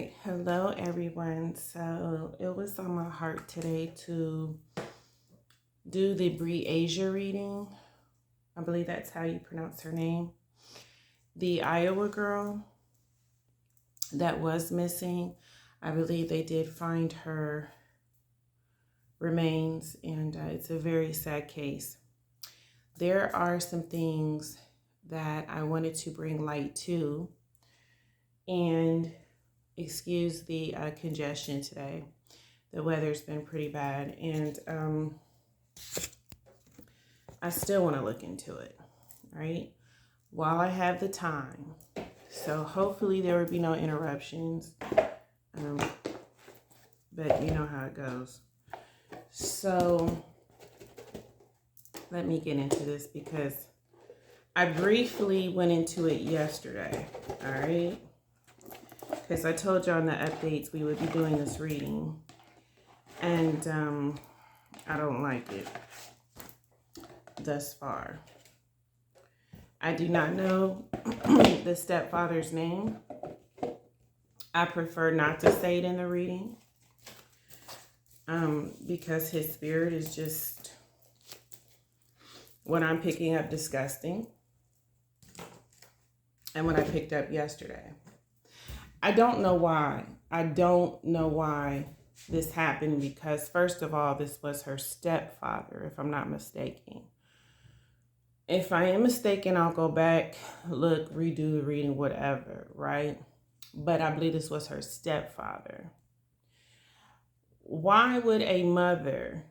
right, hello everyone. So it was on my heart today to do the Breasia reading. I believe that's how you pronounce her name. The Iowa girl that was missing. I believe they did find her remains, and it's a very sad case. There are some things that I wanted to bring light to, and excuse the congestion today. The weather's been pretty bad, and I still want to look into it, right? While I have the time. So hopefully there will be no interruptions. But you know how it goes. So let me get into this because I briefly went into it yesterday, all right? Because I told y'all in the updates we would be doing this reading. And I don't like it thus far. I do not know the stepfather's name. I prefer not to say it in the reading. Because his spirit is just, what I'm picking up, disgusting. And what I picked up yesterday. I don't know why. I don't know why this happened because, first of all, this was her stepfather, if I'm not mistaken. If I am mistaken, I'll go back, look, redo the reading, whatever, right? But I believe this was her stepfather. Why would a mother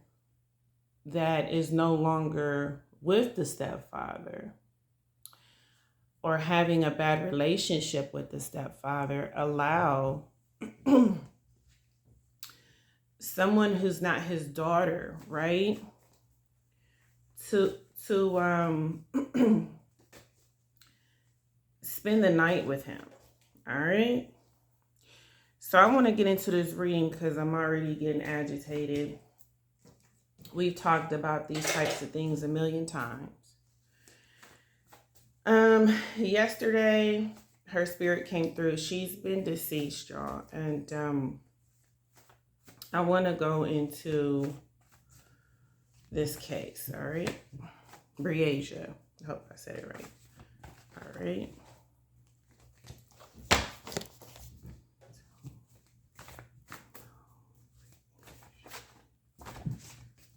that is no longer with the stepfather or having a bad relationship with the stepfather allow someone who's not his daughter, right, to spend the night with him? All right. So I want to get into this reading because I'm already getting agitated. We've talked about these types of things a million times. Yesterday, her spirit came through. She's been deceased, y'all. And I want to go into this case, all right? Breasia. I hope I said it right. All right.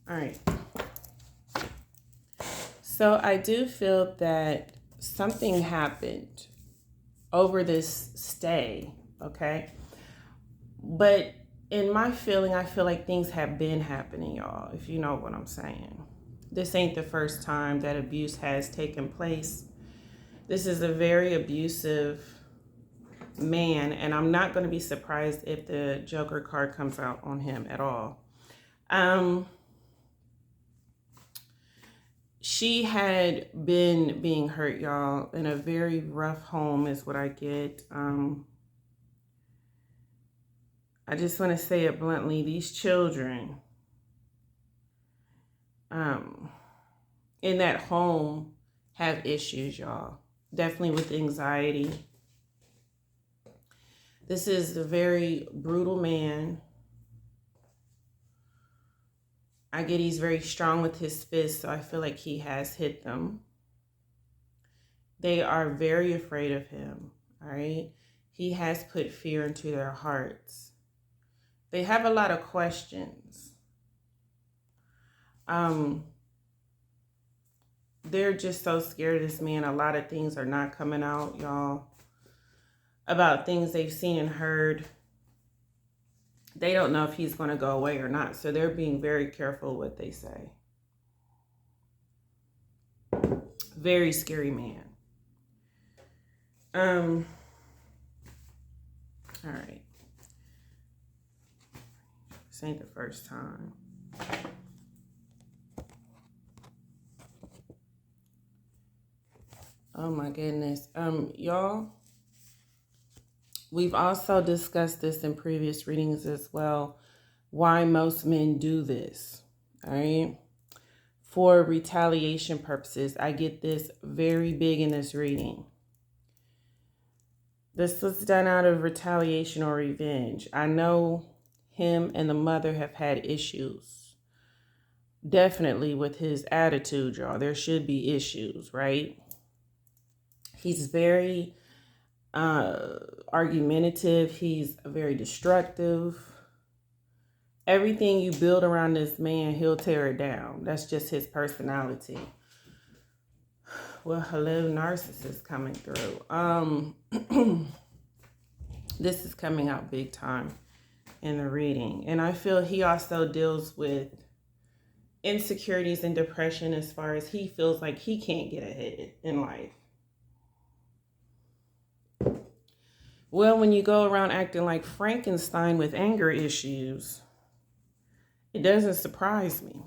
All right. So I do feel that something happened over this stay, okay? But in my feeling, I feel like things have been happening, y'all, if you know what I'm saying. This ain't the first time that abuse has taken place. This is a very abusive man, and I'm not going to be surprised if the Joker card comes out on him at all. She had been being hurt, y'all, in a very rough home is what I get. I just want to say it bluntly. These children in that home have issues, y'all. Definitely with anxiety. This is a very brutal man. I get he's very strong with his fists, so I feel like he has hit them. They are very afraid of him, all right? He has put fear into their hearts. They have a lot of questions. They're just so scared of this man. A lot of things are not coming out, y'all, about things they've seen and heard. They don't know if he's going to go away or not, so they're being very careful what they say. Very scary man. All right. This ain't the first time. Oh my goodness. Y'all, we've also discussed this in previous readings as well, why most men do this, all right? For retaliation purposes. I get this very big in this reading. This was done out of retaliation or revenge. I know him and the mother have had issues. Definitely with his attitude, y'all. There should be issues, right? He's very argumentative. He's very destructive. Everything you build around this man, he'll tear it down. That's just his personality. Well, hello, narcissist coming through. This is coming out big time in the reading. And I feel he also deals with insecurities and depression as far as he feels like he can't get ahead in life. Well, when you go around acting like Frankenstein with anger issues, it doesn't surprise me.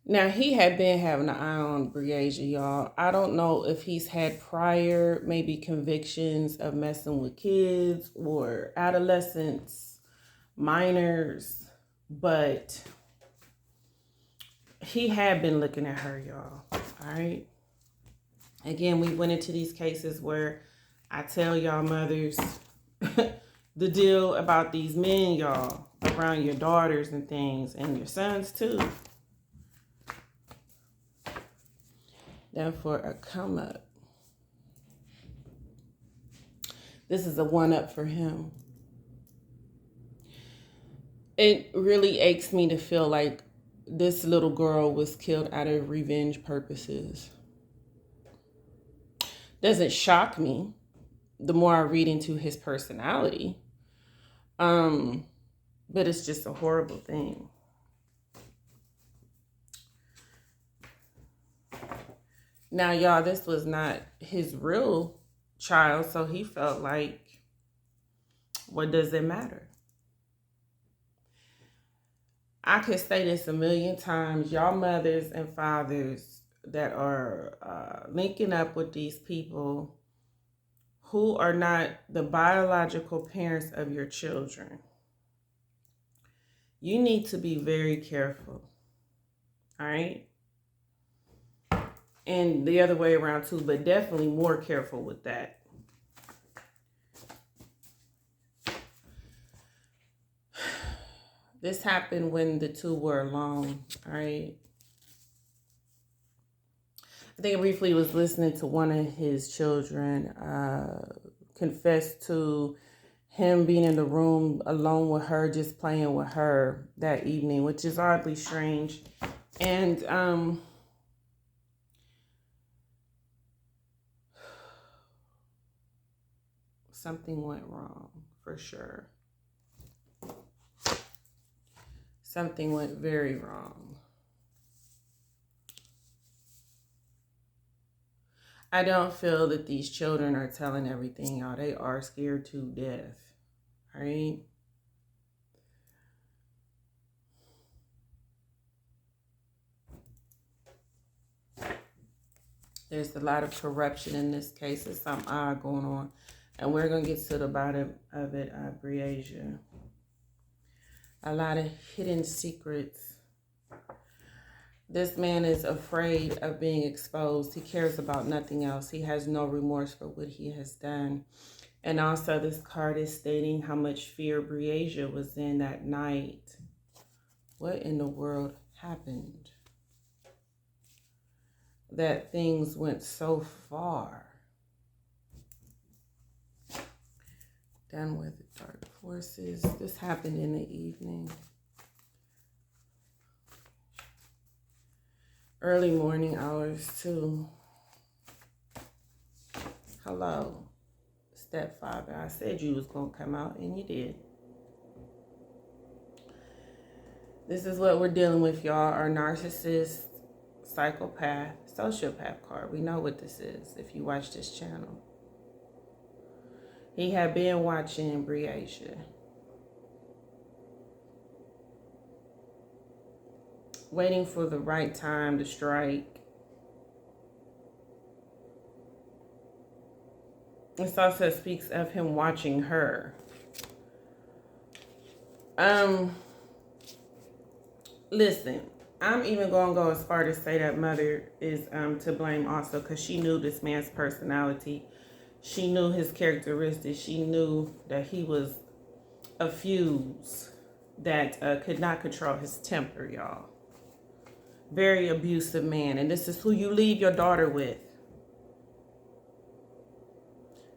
Now, he had been having an eye on Breasia, y'all. I don't know if he's had prior, maybe convictions of messing with kids or adolescents, minors, but he had been looking at her, y'all. All right. Again, we went into these cases where I tell y'all mothers the deal about these men, y'all, around your daughters and things, and your sons too. Then for a come up, this is a one up for him. It really aches me to feel like this little girl was killed out of revenge purposes. Doesn't shock me the more I read into his personality. But it's just a horrible thing. Now, y'all, this was not his real child, so he felt like, what does it matter? I could say this a million times. Y'all mothers and fathers that are linking up with these people who are not the biological parents of your children, you need to be very careful. All right? And the other way around too, but definitely more careful with that. This happened when the two were alone, all right? I think I briefly was listening to one of his children confess to him being in the room alone with her, just playing with her that evening, which is oddly strange. And something went wrong for sure. Something went very wrong. I don't feel that these children are telling everything, y'all. They are scared to death. All right? There's a lot of corruption in this case. There's something odd going on. And we're going to get to the bottom of it, Breasia. A lot of hidden secrets. This man is afraid of being exposed. He cares about nothing else. He has no remorse for what he has done. And also this card is stating how much fear Breasia was in that night. What in the world happened? That things went so far. Done with the dark forces. This happened in the evening. Early morning hours too. Hello, stepfather. I said you was going to come out and you did. This is what we're dealing with, y'all. Our narcissist, psychopath, sociopath card. We know what this is if you watch this channel. He had been watching Breasia. Waiting for the right time to strike. This also speaks of him watching her. Listen, I'm even going to go as far to say that mother is to blame also, because she knew this man's personality. She knew his characteristics. She knew that he was a fuse that could not control his temper, y'all. Very abusive man. And this is who you leave your daughter with.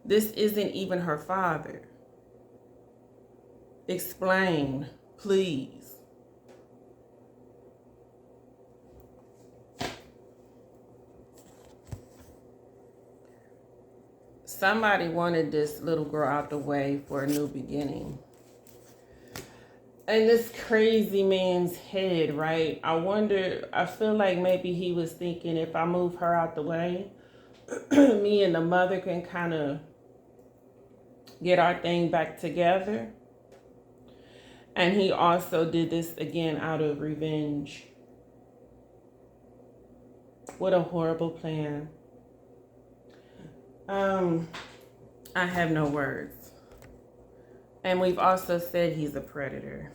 This isn't even her father. Explain, please. Somebody wanted this little girl out the way for a new beginning. And this crazy man's head, right? I feel like maybe he was thinking, if I move her out the way, me and the mother can kind of get our thing back together. And he also did this again out of revenge. What a horrible plan. I have no words. And we've also said he's a predator.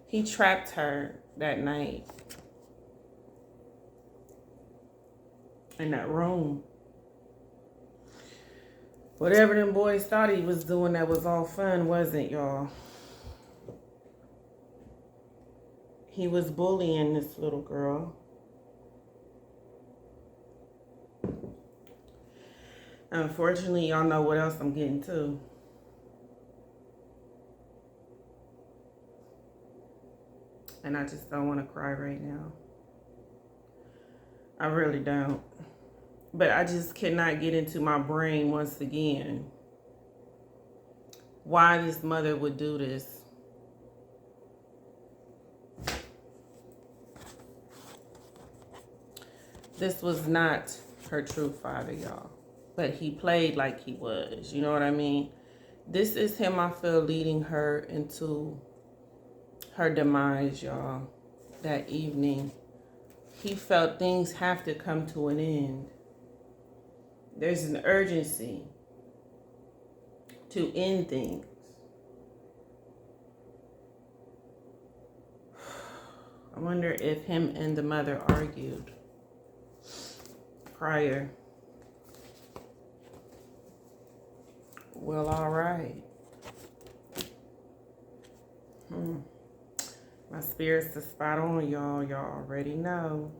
He trapped her that night in that room. Whatever them boys thought he was doing that was all fun wasn't, y'all. He was bullying this little girl. Unfortunately, y'all know what else I'm getting to. And I just don't want to cry right now. I really don't. But I just cannot get into my brain once again why this mother would do this. This was not her true father, y'all. But he played like he was. You know what I mean? This is him, I feel, leading her into her demise, y'all. That evening. He felt things have to come to an end. There's an urgency to end things. I wonder if him and the mother argued prior. Well, all right. My spirit's is spot on, y'all. Y'all already know.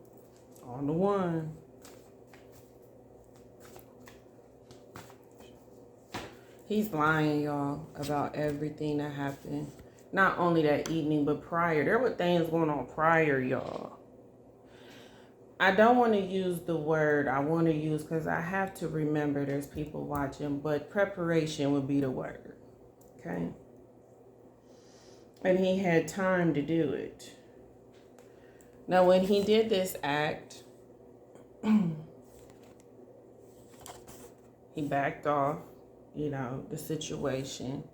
On the one. He's lying, y'all, about everything that happened. Not only that evening, but prior. There were things going on prior, y'all. I don't want to use the word I want to use because I have to remember there's people watching, but preparation would be the word, okay? And he had time to do it. Now, when he did this act, he backed off, you know, the situation.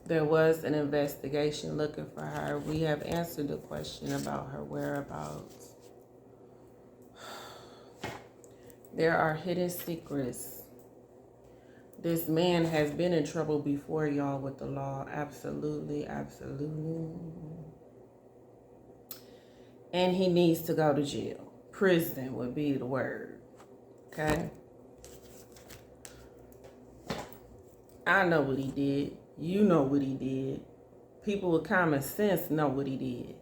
There was an investigation looking for her. We have answered the question about her whereabouts. There are hidden secrets. This man has been in trouble before, y'all, with the law. Absolutely, absolutely. And he needs to go to jail. Prison would be the word. Okay? I know what he did. You know what he did. People with common sense know what he did.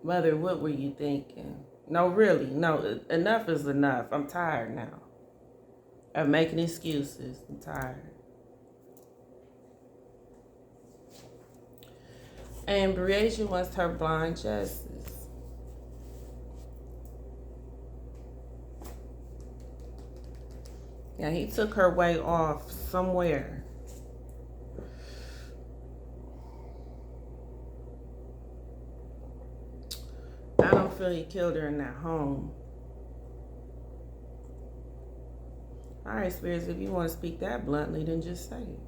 Mother, what were you thinking? No, really, no. Enough is enough. I'm tired now of making excuses. I'm tired. And Breasia wants her blind justice. Yeah, he took her way off somewhere. I don't feel he killed her in that home. All right, spirits, if you want to speak that bluntly, then just say it.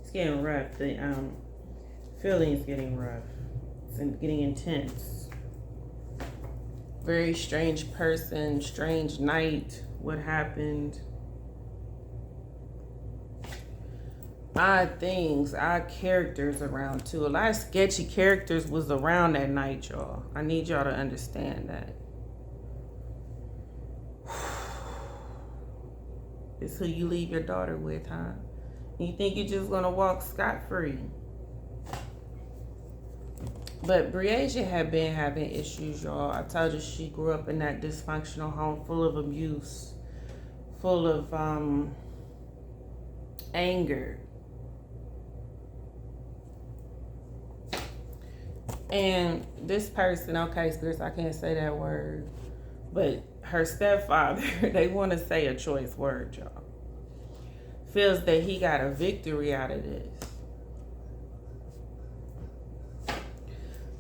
It's getting rough. The feeling's getting rough. It's getting intense. Very strange person, strange night. What happened? Odd things, odd characters around too. A lot of sketchy characters was around that night, y'all. I need y'all to understand that. It's who you leave your daughter with, huh? You think you're just gonna walk scot-free. But Breasia had been having issues, y'all. I told you she grew up in that dysfunctional home full of abuse, full of anger. And this person, okay, Spirits, I can't say that word, but her stepfather, they want to say a choice word, y'all, feels that he got a victory out of this.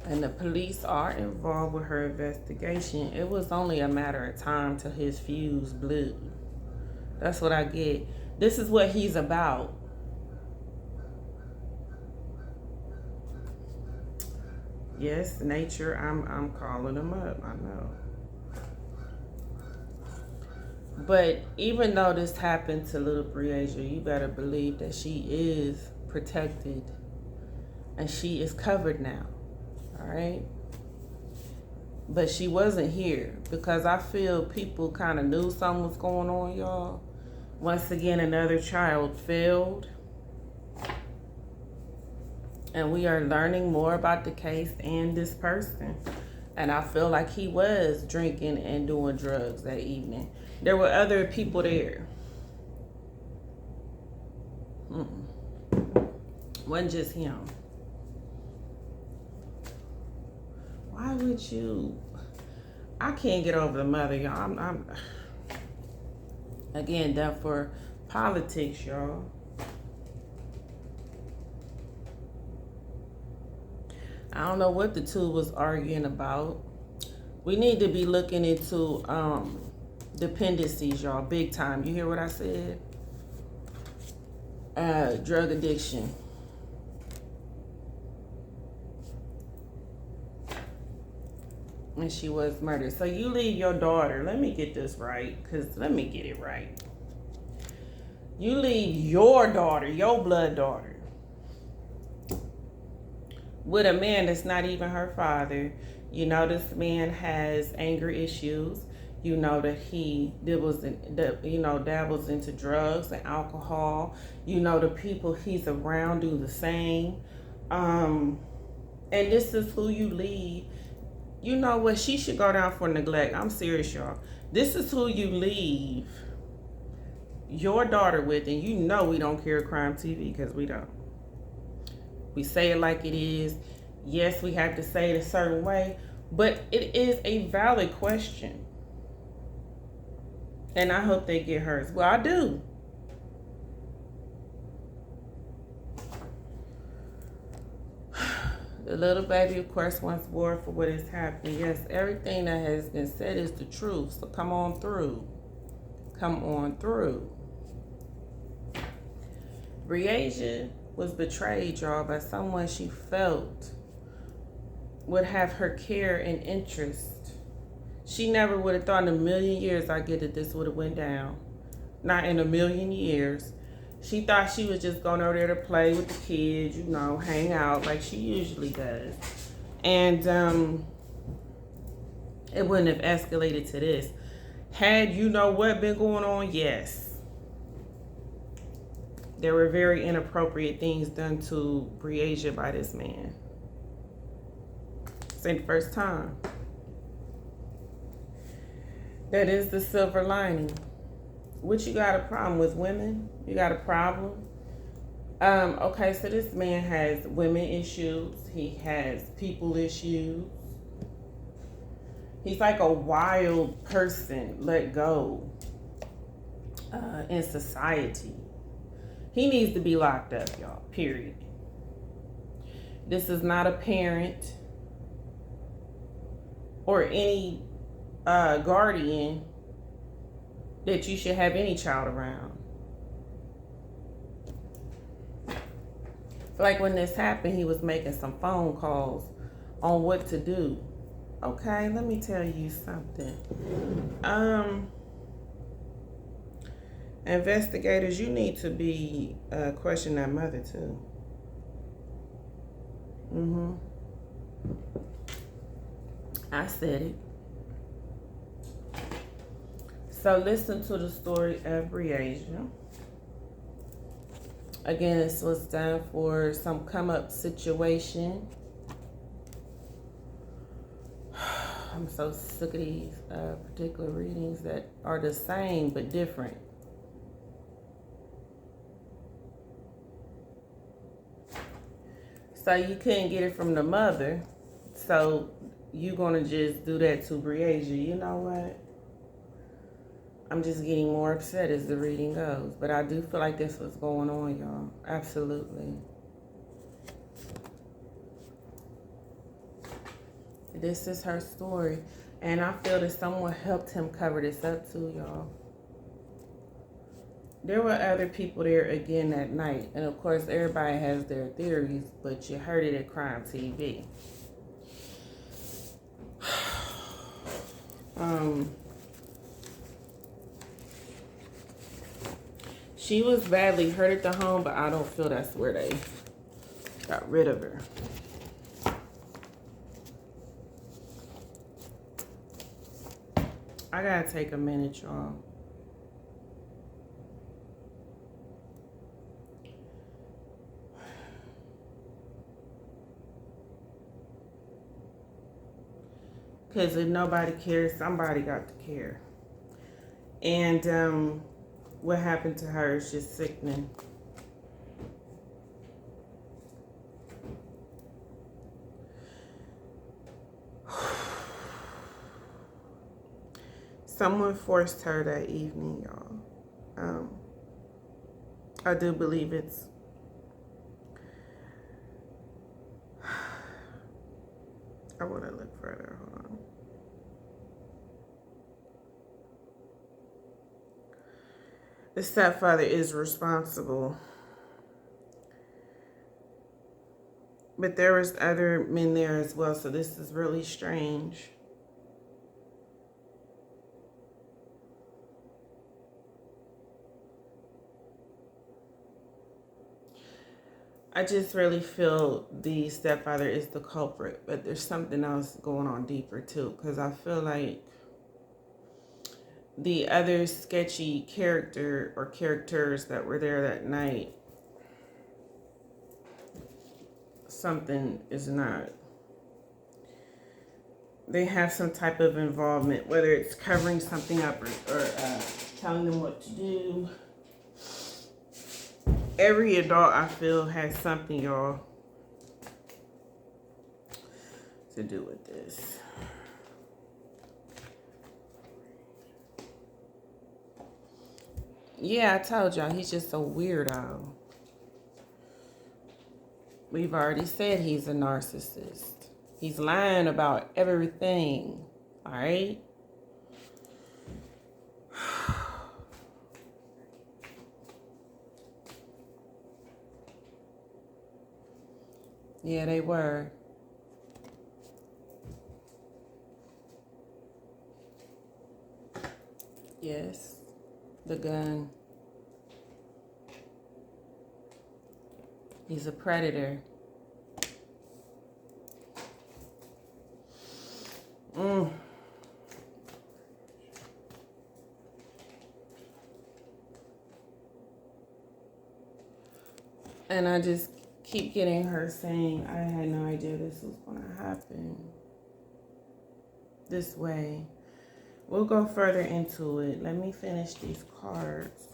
And the police are involved with her investigation. It was only a matter of time till his fuse blew. That's what I get. This is what he's about. Yes, nature, I'm calling him up, I know. But even though this happened to little Breasia, you better believe that she is protected and she is covered now. All right. But she wasn't here because I feel people kind of knew something was going on, y'all. Once again, another child failed. And we are learning more about the case and this person. And I feel like he was drinking and doing drugs that evening. There were other people there. Wasn't just him. Why would you? I can't get over the mother, y'all. I'm again done for politics, y'all. I don't know what the two was arguing about. We need to be looking into dependencies, y'all, big time. You hear what I said? Drug addiction. And she was murdered. So you leave your daughter. Let me get this right, because let me get it right. You leave your daughter, your blood daughter, with a man that's not even her father. You know this man has anger issues. You know that he dabbles into drugs and alcohol. You know the people he's around do the same. And this is who you leave. You know what? She should go down for neglect. I'm serious, y'all. This is who you leave your daughter with, and you know we don't care crime TV because we don't. We say it like it is. Yes, we have to say it a certain way, but it is a valid question. And I hope they get hers. Well, I do. The little baby, of course, wants war for what is happening. Yes, everything that has been said is the truth. So come on through. Come on through. Breasia was betrayed, y'all, by someone she felt would have her care and interest. She never would have thought in a million years, I get it, this would have went down. Not in a million years. She thought she was just going over there to play with the kids, you know, hang out like she usually does. And it wouldn't have escalated to this. Had you know what been going on? Yes. There were very inappropriate things done to Breasia by this man. This ain't the first time. That is the silver lining. What you got a problem with, women? You got a problem? Okay, so this man has women issues. He has people issues. He's like a wild person let go in society. He needs to be locked up, y'all, period. This is not a parent or any guardian that you should have any child around. Like when this happened, he was making some phone calls on what to do. Okay, let me tell you something. Investigators, you need to be questioning that mother too. I said it. So listen to the story of Breasia. Again, this was done for some come up situation. I'm so sick of these particular readings that are the same but different. So you couldn't get it from the mother. So you gonna just do that to Breasia. You know what? I'm just getting more upset as the reading goes. But I do feel like this was going on, y'all. Absolutely. This is her story. And I feel that someone helped him cover this up too, y'all. There were other people there again that night. And of course, everybody has their theories, but you heard it at Crime TV. She was badly hurt at the home, but I don't feel that's where they got rid of her. I gotta take a minute, y'all. Because if nobody cares, somebody got to care. And what happened to her is just sickening. Someone forced her that evening, y'all. I do believe it's... I want to look further. Hold on. The stepfather is responsible. But there was other men there as well, so this is really strange. I just really feel the stepfather is the culprit, but there's something else going on deeper too, because I feel like the other sketchy character or characters that were there that night, something is not. They have some type of involvement, whether it's covering something up or telling them what to do. Every adult, I feel, has something, y'all, to do with this. Yeah, I told y'all, he's just a weirdo. We've already said he's a narcissist. He's lying about everything, all right? Yeah, they were. Yes, the gun. He's a predator. And I just keep getting her saying, I had no idea this was going to happen this way. We'll go further into it. Let me finish these cards.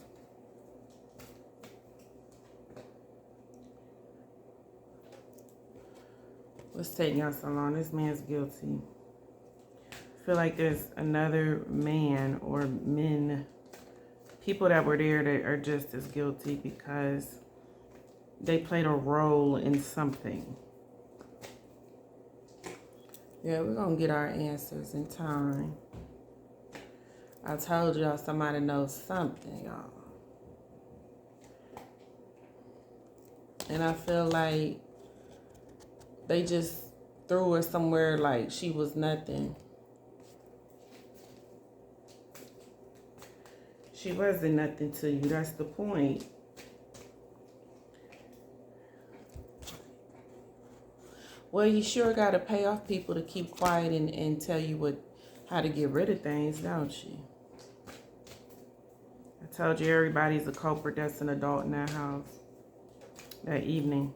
What's taking y'all so long? This man's guilty. I feel like there's another man or men, people that were there that are just as guilty because they played a role in something. Yeah, we're going to get our answers in time. I told y'all somebody knows something, y'all. And I feel like they just threw her somewhere like she was nothing. She wasn't nothing to you. That's the point. Well, you sure got to pay off people to keep quiet and tell you how to get rid of things, don't you? I told you everybody's a culprit that's an adult in that house that evening.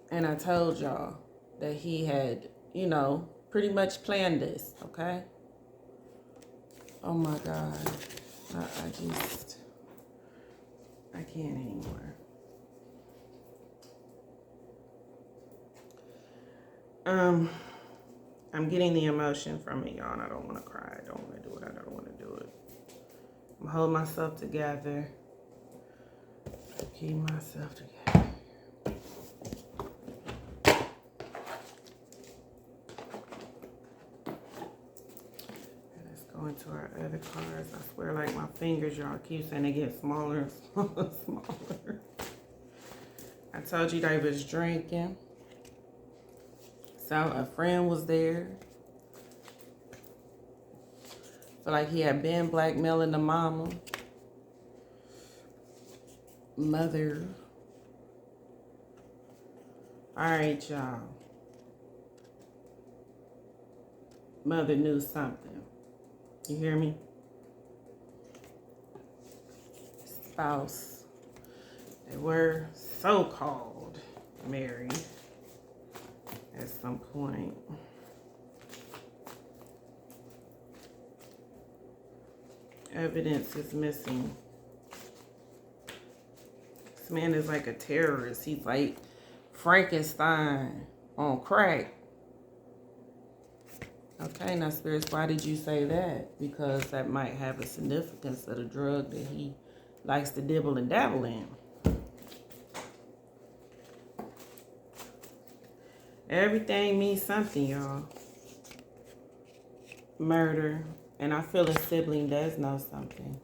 And I told y'all that he had, pretty much planned this, okay? Oh my God. I can't anymore. I'm getting the emotion from it, y'all, and I don't want to cry. I don't want to do it. I don't want to do it. I'm holding myself together. Keep myself together. Let's go into our other cards. I swear, like my fingers, y'all keep saying they get smaller and smaller and smaller. I told you they was drinking. So a friend was there. Feel like he had been blackmailing the mama. Mother. All right, y'all. Mother knew something. You hear me? Spouse. They were so-called married at some point. Evidence is missing. This man is like a terrorist. He's like Frankenstein on crack. Okay, now spirits, why did you say that? Because that might have a significance of the drug that he likes to dibble and dabble in. Everything means something, y'all. Murder. And I feel a sibling does know something.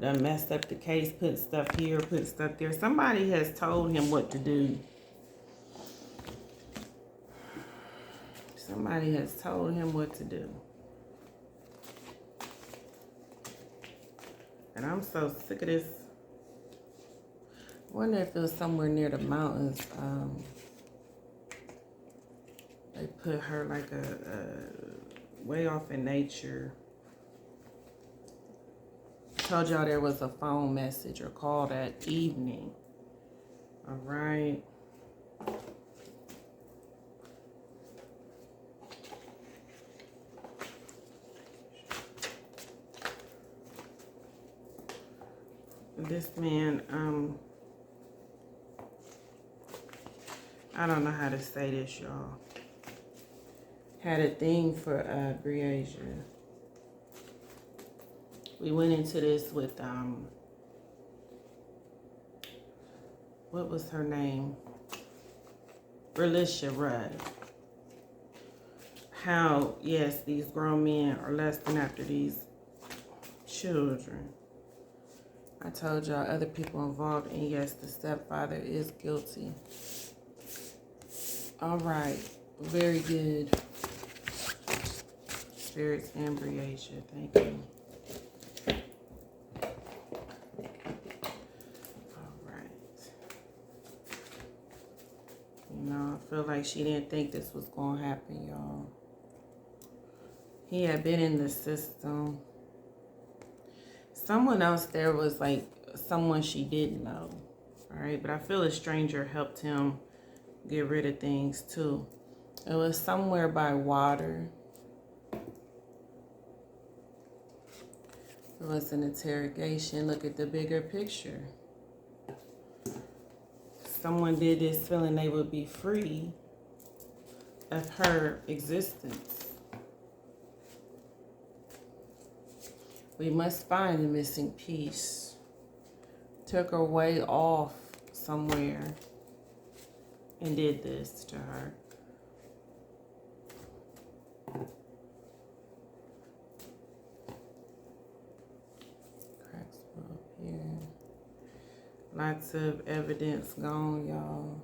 Done messed up the case, put stuff here, put stuff there. Somebody has told him what to do. Somebody has told him what to do. And I'm so sick of this. I wonder if it was somewhere near the mountains. They put her like a way off in nature. I told y'all there was a phone message or call that evening. All right. This man, I don't know how to say this, y'all. Had a thing for Breasia. We went into this with what was her name? Breasia Terrell. How, yes, these grown men are lusting after these children. I told y'all other people involved, and yes, the stepfather is guilty. All right, very good. Spirits and Breasia, thank you. All right. I feel like she didn't think this was going to happen, y'all. He had been in the system. Someone else there was like someone she didn't know. All right, but I feel a stranger helped him get rid of things too. It was somewhere by water. It was an interrogation. Look at the bigger picture. Someone did this feeling they would be free of her existence. We must find the missing piece. Took her way off somewhere and did this to her. Cracks up here. Lots of evidence gone, y'all.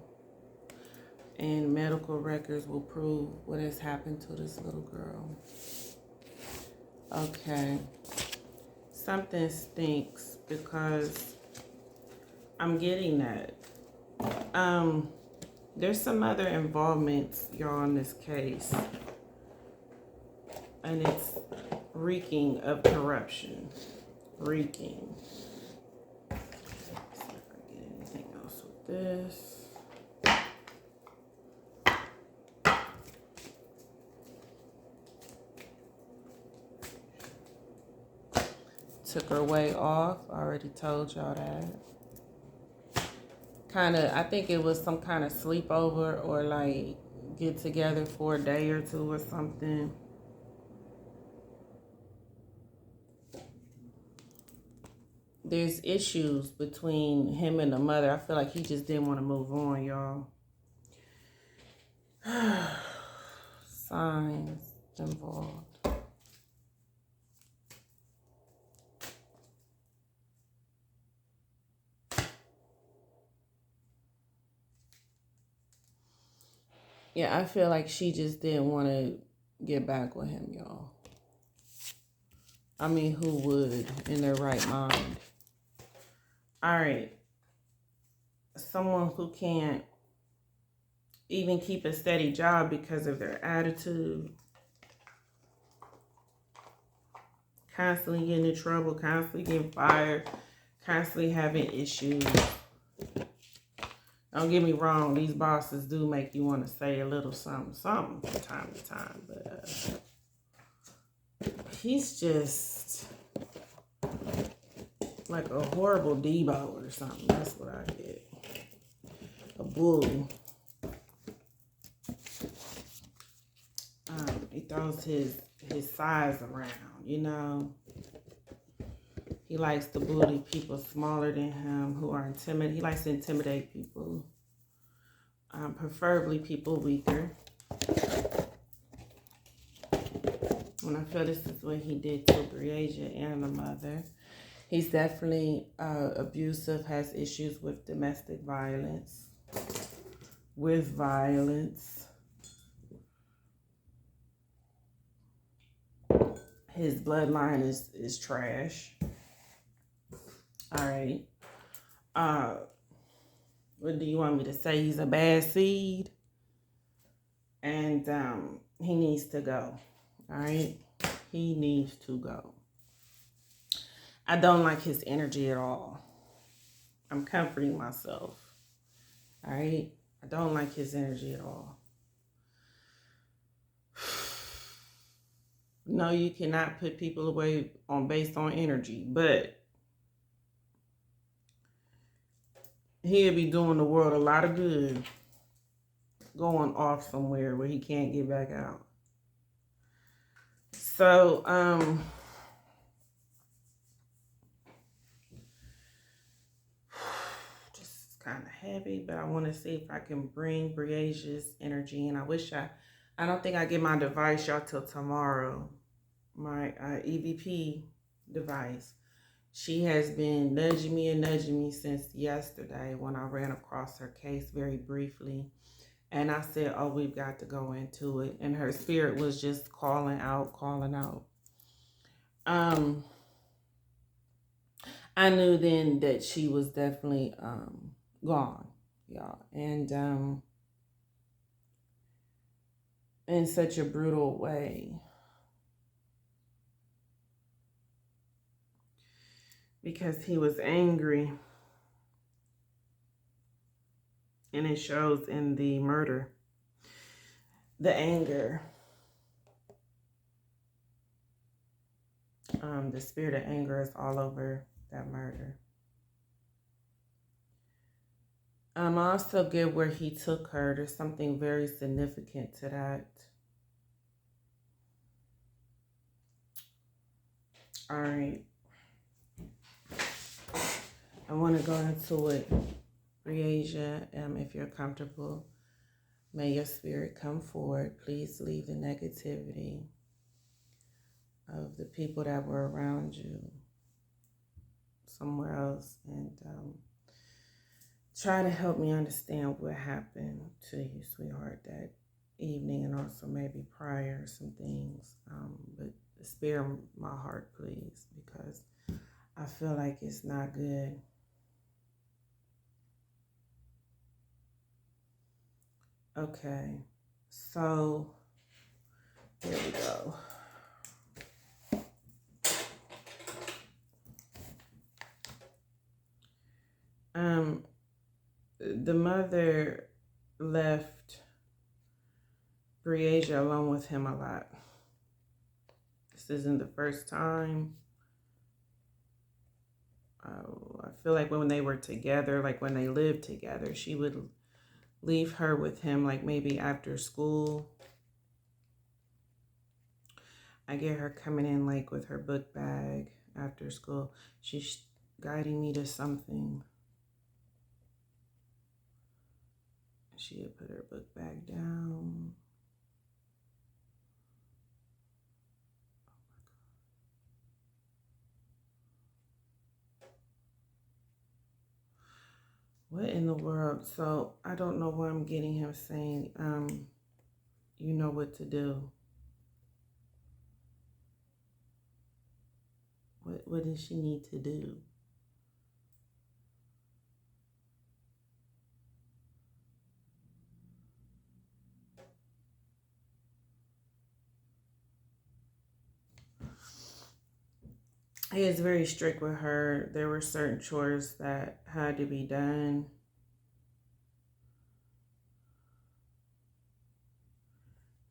And medical records will prove what has happened to this little girl. Okay. Something stinks because I'm getting that. There's some other involvements, y'all, in this case. And it's reeking of corruption. Reeking. Let's see if I get anything else with this. Took her way off. I already told y'all that. I think it was some kind of sleepover or like get together for a day or two or something. There's issues between him and the mother. I feel like he just didn't want to move on, y'all. Signs involved. Yeah, I feel like she just didn't want to get back with him, y'all. I mean, who would in their right mind? All right. Someone who can't even keep a steady job because of their attitude. Constantly getting in trouble, constantly getting fired, constantly having issues. Don't get me wrong, these bosses do make you want to say a little something from time to time, but he's just like a horrible Debo or something. That's what I get. A bully. He throws his size around, you know. He likes to bully people smaller than him who are intimidated. He likes to intimidate people, preferably people weaker. And I feel this is what he did to Breasia and the mother. He's definitely abusive, has issues with domestic violence, with violence. His bloodline is trash. All right. What do you want me to say? He's a bad seed. And he needs to go. All right. He needs to go. I don't like his energy at all. I'm comforting myself. All right. I don't like his energy at all. No, you cannot put people away based on energy, but he'll be doing the world a lot of good going off somewhere where he can't get back out. So, just kind of heavy, but I want to see if I can bring Breasia's energy, and I don't think I get my device, y'all, till tomorrow. My EVP device. She has been nudging me since yesterday when I ran across her case very briefly. And I said, oh, we've got to go into it. And her spirit was just calling out. I knew then that she was definitely gone, y'all. And in such a brutal way. Because he was angry. And it shows in the murder. The anger. The spirit of anger is all over that murder. I also get where he took her. There's something very significant to that. All right. I want to go into it. Breasia, if you're comfortable, may your spirit come forward. Please leave the negativity of the people that were around you somewhere else. And try to help me understand what happened to you, sweetheart, that evening, and also maybe prior some things. But spare my heart, please, because I feel like it's not good. Okay, so here we go. The mother left Breasia alone with him a lot. This isn't the first time. I feel like when they were together, like when they lived together, she would leave her with him, like maybe after school. I get her coming in like with her book bag after school. She's guiding me to something. She had put her book bag down. What in the world? So I don't know why I'm getting him saying, you know what to do. What does she need to do? He is very strict with her. There were certain chores that had to be done.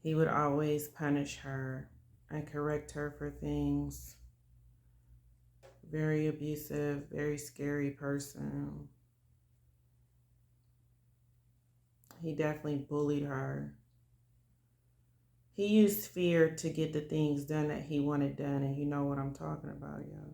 He would always punish her and correct her for things. Very abusive, very scary person. He definitely bullied her. He used fear to get the things done that he wanted done, and you know what I'm talking about, yo.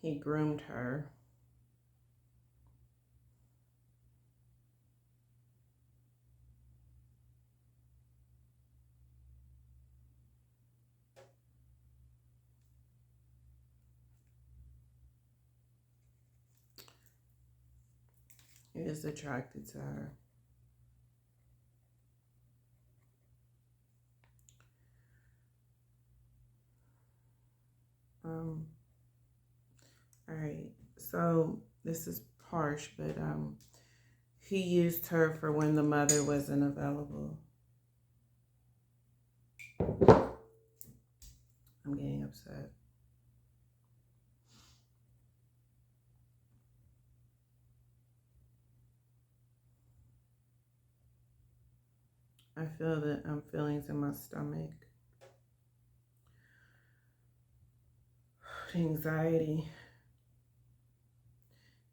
He groomed her. He is attracted to her. All right, so this is harsh, but he used her for when the mother wasn't available. I'm getting upset. I feel the feelings in my stomach. Anxiety.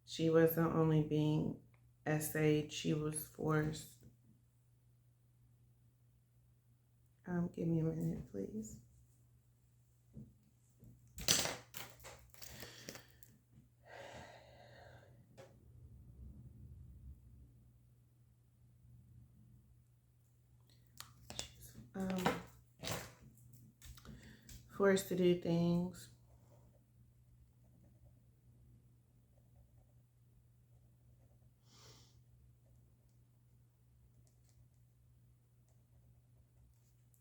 She wasn't only being essayed, she was forced. Give me a minute, please. Forced to do things.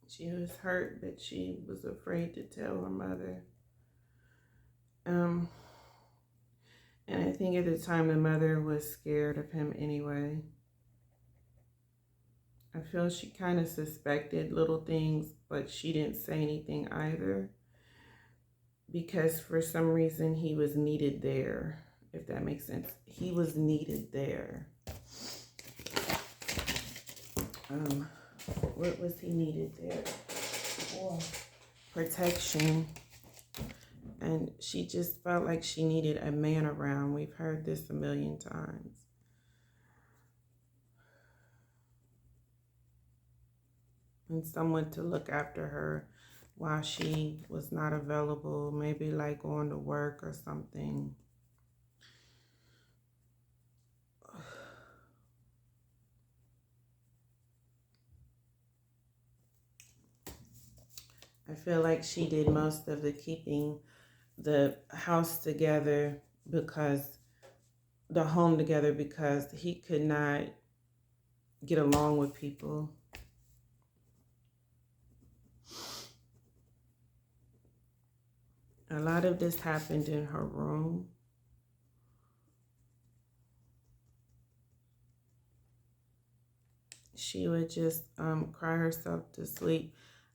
She was hurt, but she was afraid to tell her mother. And I think at the time the mother was scared of him anyway. I feel she kind of suspected little things, but she didn't say anything either. Because for some reason he was needed there, if that makes sense. He was needed there. What was he needed there? For protection. And she just felt like she needed a man around. We've heard this a million times. And someone to look after her while she was not available, maybe like going to work or something. I feel like she did most of the keeping the house together because the home together because he could not get along with people. A lot of this happened in her room. She would just cry herself to sleep,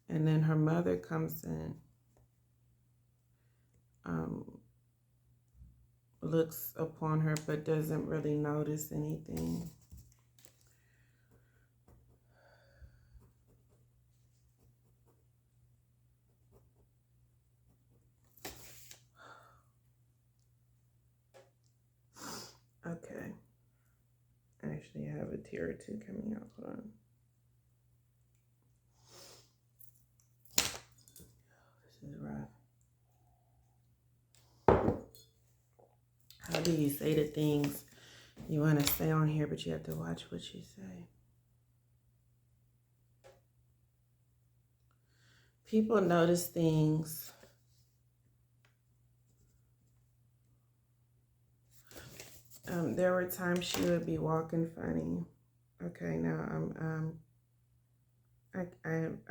and then her mother comes in, looks upon her, but doesn't really notice anything. Okay. Actually, I have a tear or two coming out. Hold on. This is rough. How do you say the things you want to say on here, but you have to watch what you say? People notice things. There were times she would be walking funny. Okay, now I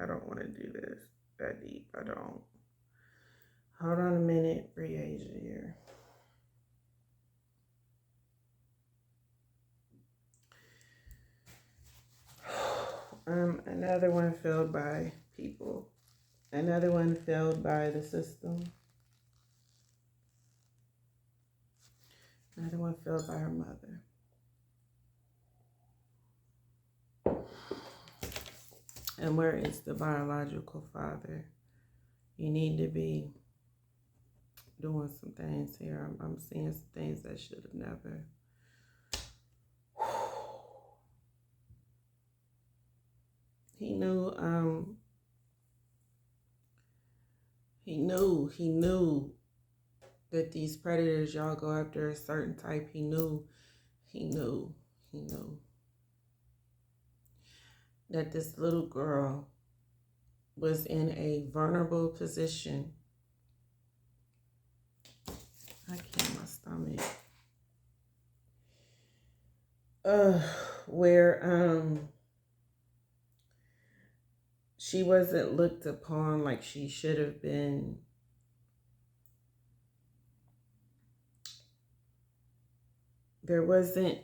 don't want to do this that deep. I don't. Hold on a minute, Breasia here. Another one failed by people. Another one failed by the system. Another one failed by her mother. And where is the biological father? You need to be doing some things here. I'm seeing some things that should have never. He knew that these predators, y'all go after a certain type. He knew that this little girl was in a vulnerable position. I can't, my stomach. Where she wasn't looked upon like she should have been. There wasn't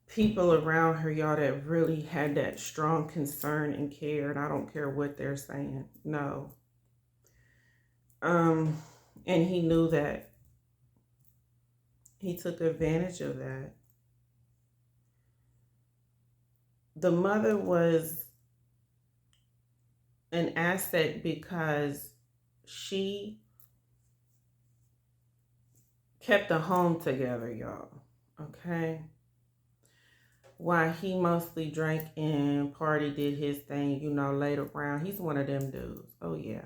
people around her, y'all, that really had that strong concern and cared. I don't care what they're saying. No. And he knew that. He took advantage of that. The mother was an asset because she kept the home together, y'all. Okay? While he mostly drank and party, did his thing, laid around. He's one of them dudes. Oh, yeah.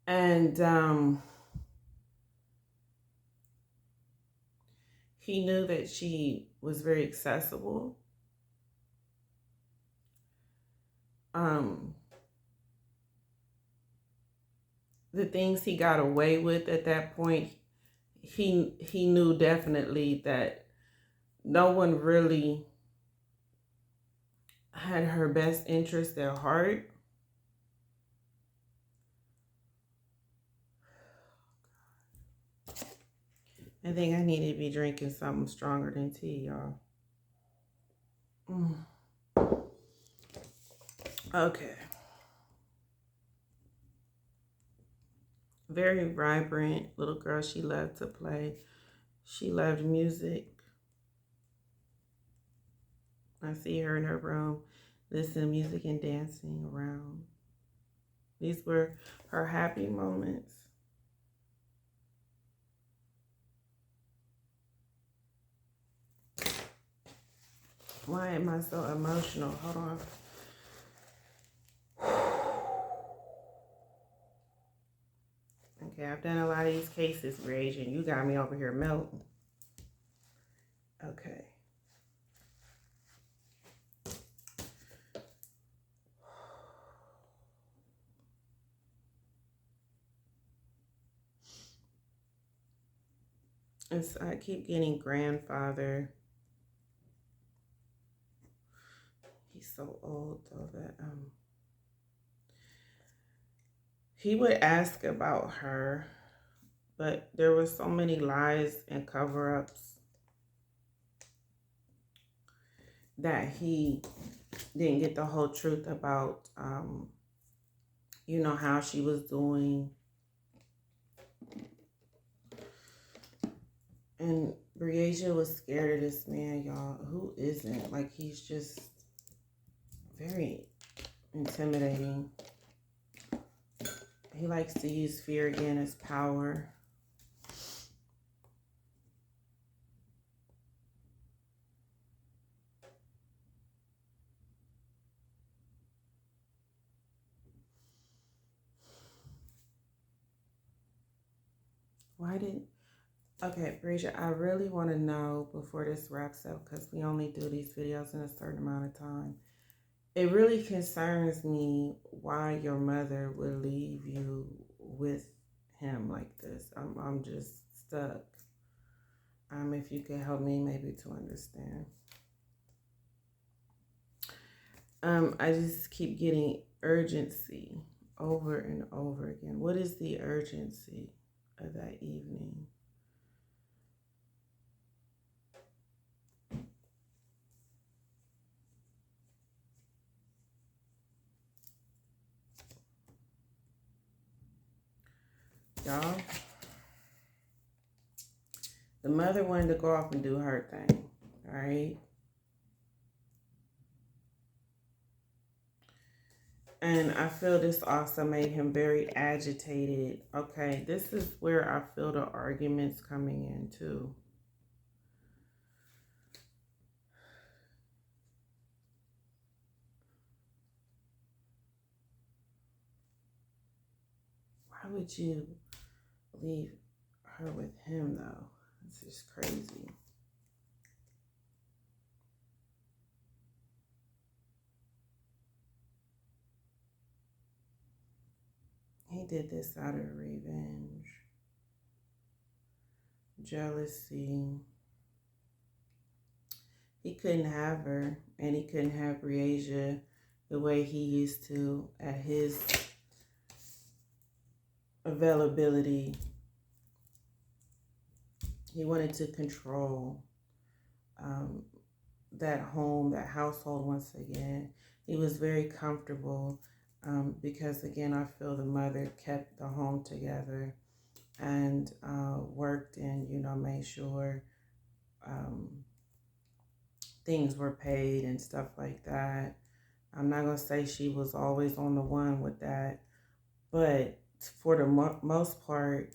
And he knew that she was very accessible. The things he got away with at that point, he knew definitely that no one really had her best interest at heart. I think I need to be drinking something stronger than tea, y'all. Okay. Very vibrant little girl. She loved to play. She loved music. I see her in her room listening to music and dancing around. These were her happy moments. Why am I so emotional? Hold on. Okay, I've done a lot of these cases, Breasia, and you got me over here melting. Okay. I keep getting grandfather. He's so old though that he would ask about her, but there were so many lies and cover-ups that he didn't get the whole truth about how she was doing. And Breasia was scared of this man, y'all. Who isn't? Like, he's just very intimidating. He likes to use fear again as power. Okay, Breasia, I really want to know before this wraps up, because we only do these videos in a certain amount of time. It really concerns me why your mother would leave you with him like this. I'm just stuck. If you could help me maybe to understand. I just keep getting urgency over and over again. What is the urgency of that evening? Y'all, the mother wanted to go off and do her thing, all right? And I feel this also made him very agitated. Okay, this is where I feel the arguments coming in too. Why would you leave her with him though? This is crazy. He did this out of revenge, jealousy. He couldn't have her, and he couldn't have Breasia the way he used to at his availability. He wanted to control that home, that household once again. He was very comfortable because, again, I feel the mother kept the home together and worked and, made sure things were paid and stuff like that. I'm not going to say she was always on the one with that, but for the most part,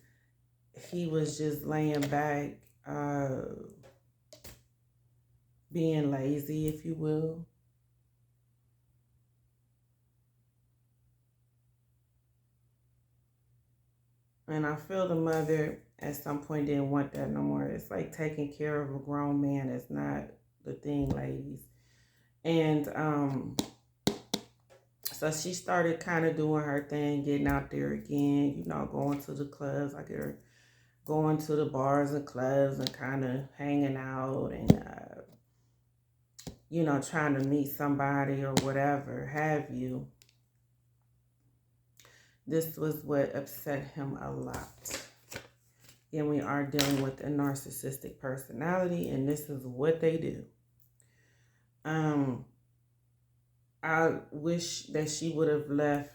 he was just laying back, being lazy, if you will. And I feel the mother at some point didn't want that no more. It's like taking care of a grown man is not the thing, ladies. And so she started kind of doing her thing, getting out there again, going to the clubs. I get her going to the bars and clubs and kind of hanging out and, trying to meet somebody or whatever have you. This was what upset him a lot. And we are dealing with a narcissistic personality, and this is what they do. I wish that she would have left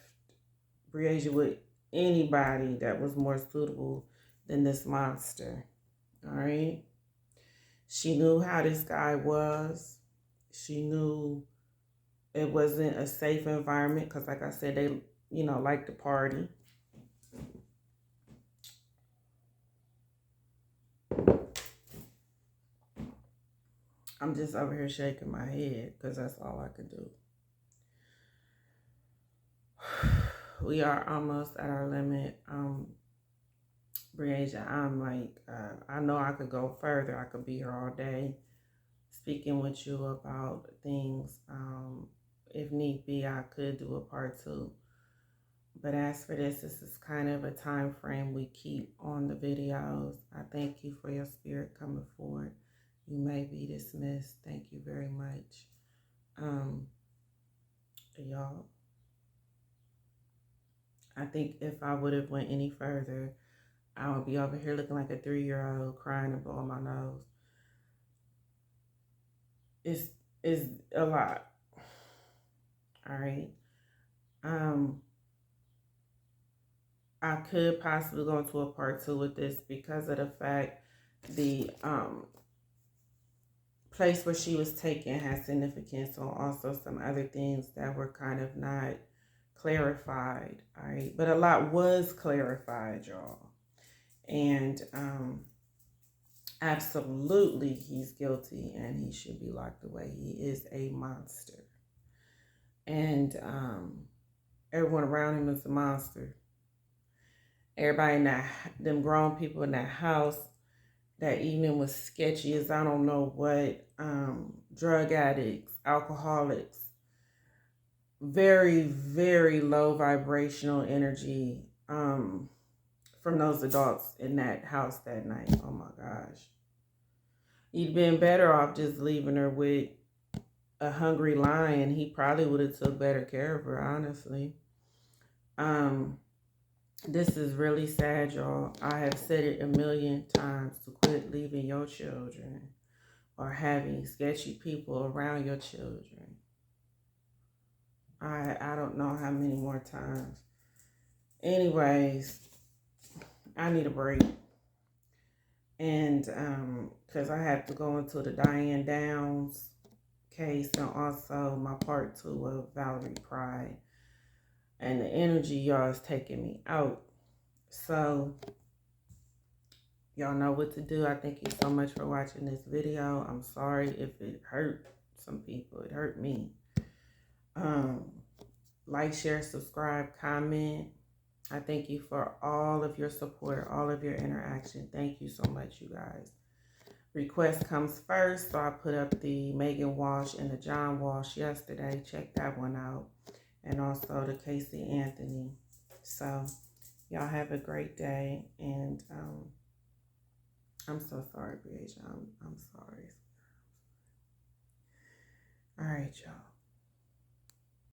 Breasia with anybody that was more suitable than this monster. All right. She knew how this guy was. She knew it wasn't a safe environment because, like I said, they, like to party. I'm just over here shaking my head because that's all I can do. We are almost at our limit. Breasia, I'm like, I know I could go further. I could be here all day speaking with you about things. If need be, I could do a part 2. But as for this is kind of a time frame we keep on the videos. I thank you for your spirit coming forward. You may be dismissed. Thank you very much. Y'all, I think if I would have went any further, I would be over here looking like a 3-year-old crying and blowing my nose. It's a lot. All right. I could possibly go into a part 2 with this because of the fact the place where she was taken has significance on also some other things that were kind of not clarified. All right. But a lot was clarified, y'all. And absolutely he's guilty and he should be locked away. He is a monster. And everyone around him is a monster. Everybody in them grown people in that house that evening was sketchy as I don't know what. Drug addicts, alcoholics, very, very low vibrational energy from those adults in that house that night. Oh my gosh. He'd been better off just leaving her with a hungry lion. He probably would have took better care of her, honestly. This is really sad, y'all. I have said it a million times to quit leaving your children or having sketchy people around your children. I don't know how many more times. Anyways, I need a break. And because I have to go into the Diane Downs case and also my part 2 of Valerie Pride. And the energy, y'all, is taking me out. So, y'all know what to do. I thank you so much for watching this video. I'm sorry if it hurt some people. It hurt me. Like, share, subscribe, comment. I thank you for all of your support, all of your interaction. Thank you so much, you guys. Request comes first, so I put up the Megan Walsh and the John Walsh yesterday. Check that one out. And also the Casey Anthony. So, y'all have a great day. And I'm so sorry, Breasia. I'm sorry. All right, y'all.